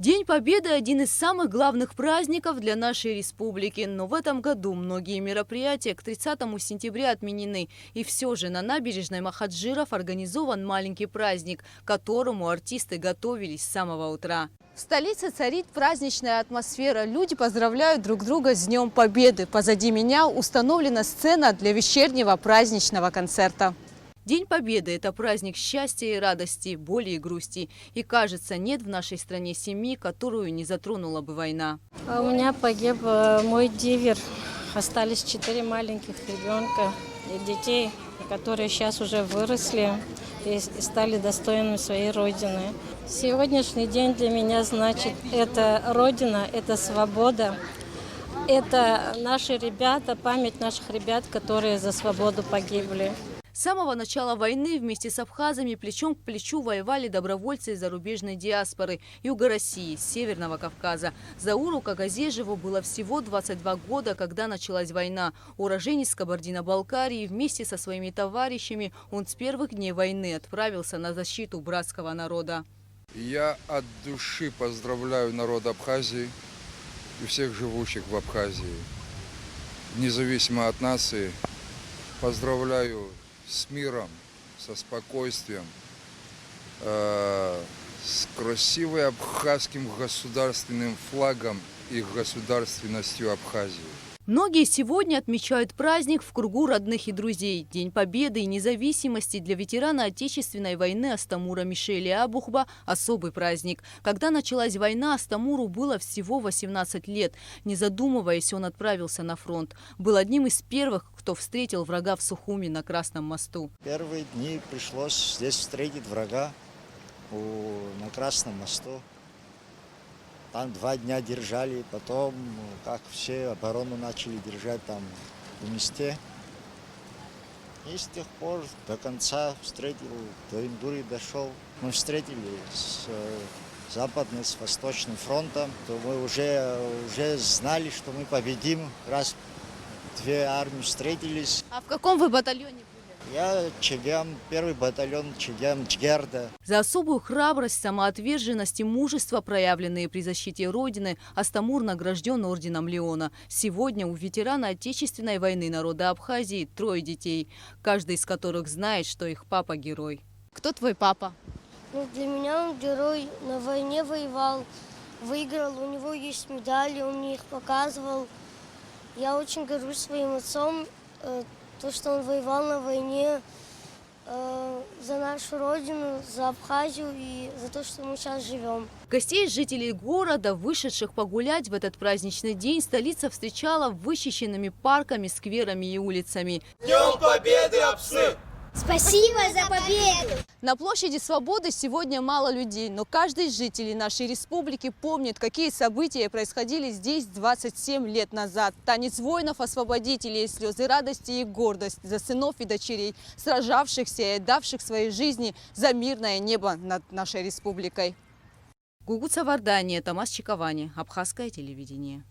День Победы – один из самых главных праздников для нашей республики. Но в этом году многие мероприятия к 30 сентября отменены. И все же на набережной Махаджиров организован маленький праздник, к которому артисты готовились с самого утра. В столице царит праздничная атмосфера. Люди поздравляют друг друга с Днем Победы. Позади меня установлена сцена для вечернего праздничного концерта. День Победы – это праздник счастья и радости, боли и грусти. И кажется, нет в нашей стране семьи, которую не затронула бы война. У меня погиб мой дивер. Остались 4 маленьких ребенка и детей, которые сейчас уже выросли и стали достойными своей родины. Сегодняшний день для меня значит это родина, это свобода. Это наши ребята, память наших ребят, которые за свободу погибли. С самого начала войны вместе с абхазами плечом к плечу воевали добровольцы из зарубежной диаспоры Юга России, Северного Кавказа. Зауру Кагазежеву было всего 22 года, когда началась война. Уроженец Кабардино-Балкарии вместе со своими товарищами он с первых дней войны отправился на защиту братского народа. Я от души поздравляю народ Абхазии и всех живущих в Абхазии. Независимо от нации, поздравляю с миром, со спокойствием, с красивым абхазским государственным флагом и государственностью Абхазии. Многие сегодня отмечают праздник в кругу родных и друзей. День Победы и независимости для ветерана Отечественной войны Астамура Мишеля Абухба – особый праздник. Когда началась война, Астамуру было всего 18 лет. Не задумываясь, он отправился на фронт. Был одним из первых, кто встретил врага в Сухуми на Красном мосту. Первые дни пришлось здесь встретить врага на Красном мосту. Там 2 дня держали, потом, как все, оборону начали держать там в месте. И с тех пор до конца встретил, до Индури дошел. Мы встретили с западным, с восточным фронтом. То мы уже знали, что мы победим, раз 2 армии встретились. А в каком вы батальоне были? Я Чегем, 1-й батальон Чегем Чгерда. За особую храбрость, самоотверженность и мужество, проявленные при защите Родины, Астамур награжден орденом Леона. Сегодня у ветерана Отечественной войны народа Абхазии 3 детей, каждый из которых знает, что их папа герой. Кто твой папа? Для меня он герой, на войне воевал, выиграл, у него есть медали, он мне их показывал. Я очень горжусь своим отцом. То, что он воевал на войне за нашу родину, за Абхазию и за то, что мы сейчас живем. Гостей жителей города, вышедших погулять в этот праздничный день, столица встречала вычищенными парками, скверами и улицами. Днем Победы, Апсы! Спасибо за победу! На площади Свободы сегодня мало людей, но каждый из жителей нашей республики помнит, какие события происходили здесь 27 лет назад. Танец воинов-освободителей, слезы радости и гордость за сынов и дочерей, сражавшихся и отдавших свои жизни за мирное небо над нашей республикой. Гугуца Вардания, Томас Чиковани, Абхазское телевидение.